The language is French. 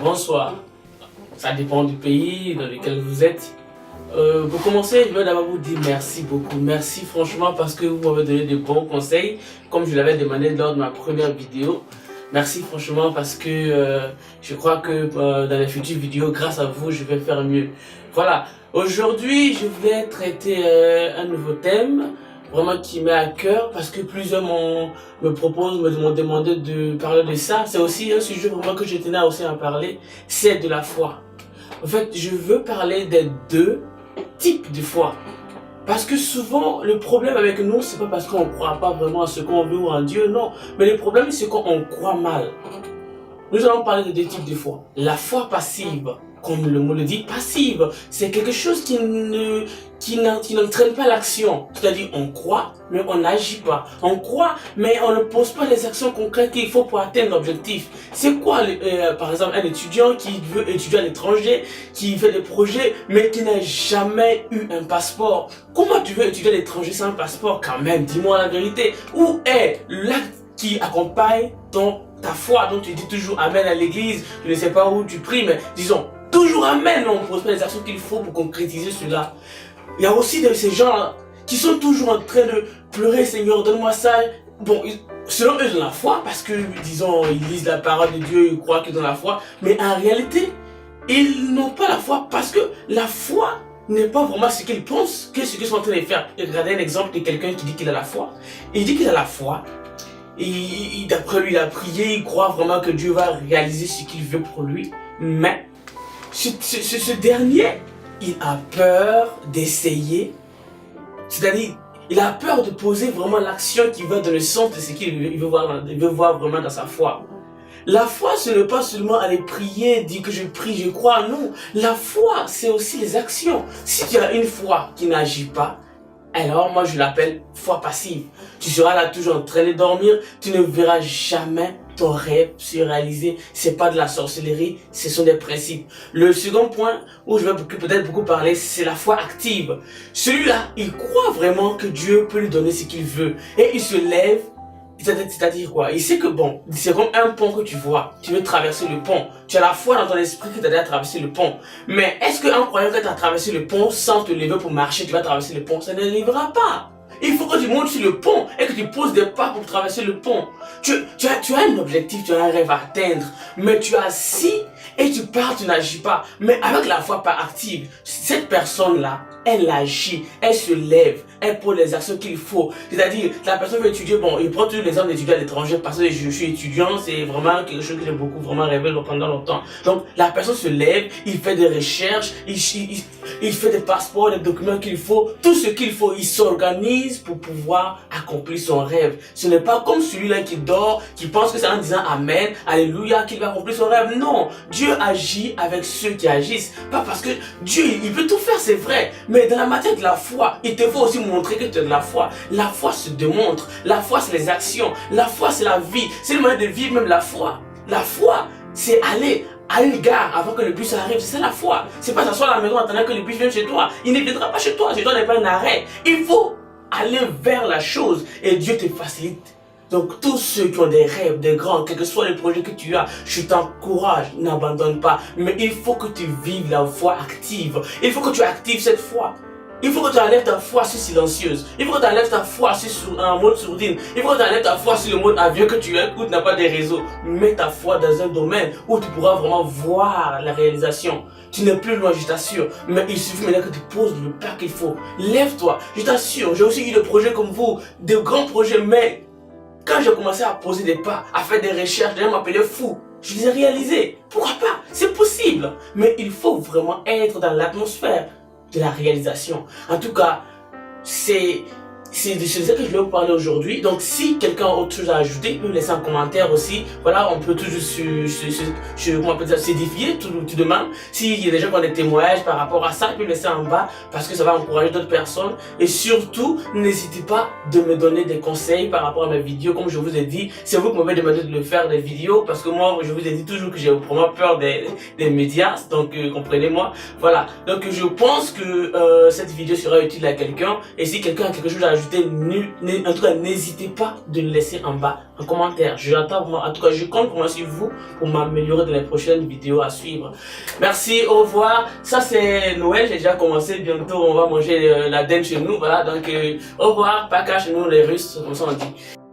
bonsoir. Ça dépend du pays dans lequel vous êtes. Pour commencer, je veux d'abord vous dire merci beaucoup. Merci franchement parce que vous m'avez donné de bons conseils, comme je l'avais demandé lors de ma première vidéo. Merci franchement parce que je crois que dans les futures vidéos, grâce à vous, je vais faire mieux. Voilà, aujourd'hui, je vais traiter un nouveau thème, vraiment qui m'est à cœur parce que plusieurs m'ont demandé de parler de ça. C'est aussi un sujet vraiment que je tenais aussi à en parler, c'est de la foi. En fait, je veux parler des deux types de foi. Parce que souvent, le problème avec nous, c'est pas parce qu'on ne croit pas vraiment à ce qu'on veut ou en Dieu, non. Mais le problème, c'est qu'on croit mal. Nous allons parler de deux types de foi. La foi passive, comme le mot le dit, passive, c'est quelque chose qui n'entraîne pas l'action. C'est-à-dire, on croit, mais on n'agit pas. On croit, mais on ne pose pas les actions concrètes qu'il faut pour atteindre l'objectif. C'est quoi, par exemple, un étudiant qui veut étudier à l'étranger, qui fait des projets, mais qui n'a jamais eu un passeport? Comment tu veux étudier à l'étranger sans un passeport quand même? Dis-moi la vérité. Où est l'acte qui accompagne ta foi, dont tu dis toujours Amen à l'église? Je ne sais pas où tu pries, mais disons, toujours Amen, on ne pose pas les actions qu'il faut pour concrétiser cela. Il y a aussi de ces gens qui sont toujours en train de pleurer, Seigneur, donne-moi ça. Bon, selon eux, ils ont la foi, parce que, disons, ils lisent la parole de Dieu, ils croient qu'ils ont la foi, mais en réalité, ils n'ont pas la foi, parce que la foi n'est pas vraiment ce qu'ils pensent, que ce qu'ils sont en train de faire. Regardez un exemple de quelqu'un qui dit qu'il a la foi. Il dit qu'il a la foi, et d'après lui, il a prié, il croit vraiment que Dieu va réaliser ce qu'il veut pour lui, mais ce dernier, il a peur d'essayer, c'est-à-dire, il a peur de poser vraiment l'action qui va dans le sens de ce qu'il veut voir vraiment dans sa foi. La foi, ce n'est pas seulement aller prier, dire que je prie, je crois, non. La foi, c'est aussi les actions. Si tu as une foi qui n'agit pas, alors moi je l'appelle foi passive. Tu seras là toujours en train de dormir, tu ne verras jamais ton rêve se réaliser. C'est pas de la sorcellerie, ce sont des principes. Le second point où je vais peut-être beaucoup parler, c'est la foi active. Celui-là, il croit vraiment que Dieu peut lui donner ce qu'il veut. Et il se lève, c'est-à-dire quoi? Il sait que bon, c'est comme un pont que tu vois. Tu veux traverser le pont. Tu as la foi dans ton esprit que tu as traversé le pont. Mais est-ce qu'en croyant que tu as traversé le pont sans te lever pour marcher, tu vas traverser le pont? Ça ne lèvera pas. Il faut que tu montes sur le pont et que tu poses des pas pour traverser le pont. Tu as un objectif, tu as un rêve à atteindre, mais tu es assis et tu pars, tu n'agis pas. Mais avec la foi pas active, cette personne-là, elle agit, elle se lève, elle pose les actions qu'il faut. C'est-à-dire, la personne veut étudier, bon, il prend toujours l'exemple d'étudier à l'étranger parce que je suis étudiant, c'est vraiment quelque chose que j'ai beaucoup vraiment rêvé pendant longtemps. Donc, la personne se lève, il fait des recherches, il fait des passeports, des documents qu'il faut, tout ce qu'il faut, il s'organise pour pouvoir accomplir son rêve. Ce n'est pas comme celui-là qui dort, qui pense que c'est en disant Amen, Alléluia, qu'il va accomplir son rêve. Non, Dieu agit avec ceux qui agissent. Pas parce que Dieu, il peut tout faire, c'est vrai. Mais dans la matière de la foi, il te faut aussi montrer que tu as de la foi. La foi se démontre. La foi, c'est les actions. La foi, c'est la vie. C'est le moyen de vivre même la foi. La foi, c'est aller à une gare avant que le bus arrive. C'est ça la foi. C'est pas s'asseoir à la maison en attendant que le bus vienne chez toi. Il ne viendra pas chez toi. Chez toi n'est pas un arrêt. Il faut aller vers la chose et Dieu te facilite. Donc tous ceux qui ont des rêves, des grands, quel que soit le projet que tu as, je t'encourage, n'abandonne pas. Mais il faut que tu vives la foi active. Il faut que tu actives cette foi. Il faut que tu enlèves ta foi sur silencieuse. Il faut que tu enlèves ta foi en mode sourdine. Il faut que tu enlèves ta foi sur le mode avion que tu écoutes, n'a pas de réseau. Mets ta foi dans un domaine où tu pourras vraiment voir la réalisation. Tu n'es plus loin, je t'assure. Mais il suffit maintenant que tu poses le pas qu'il faut. Lève-toi, je t'assure. J'ai aussi eu des projets comme vous, de grands projets, mais quand j'ai commencé à poser des pas, à faire des recherches, les gens m'appelaient fou. Je les ai réalisés. Pourquoi pas? C'est possible. Mais il faut vraiment être dans l'atmosphère de la réalisation. En tout cas, c'est de ça que je vais vous parler aujourd'hui. Donc, si quelqu'un a autre chose à ajouter, peut me laisser un commentaire aussi. Voilà, on peut toujours s'édifier tout de même. S'il y a des gens qui ont des témoignages par rapport à ça, ils peuvent laisser en bas parce que ça va encourager d'autres personnes. Et surtout, n'hésitez pas de me donner des conseils par rapport à mes vidéos. Comme je vous ai dit, c'est vous qui m'avez demandé de le faire des vidéos parce que moi, je vous ai dit toujours que j'ai vraiment peur des médias. Donc, comprenez-moi. Voilà. Donc, je pense que cette vidéo sera utile à quelqu'un. Et si quelqu'un a quelque chose à ajouter, rajouter, en tout cas, n'hésitez pas de le laisser en bas, en commentaire. J'attends vraiment, en tout cas, je compte vraiment sur vous pour m'améliorer dans les prochaines vidéos à suivre. Merci, au revoir. Ça, c'est Noël, j'ai déjà commencé. Bientôt, on va manger la dinde chez nous. Voilà, donc, au revoir. Paka chez nous, les Russes, comme ça on dit.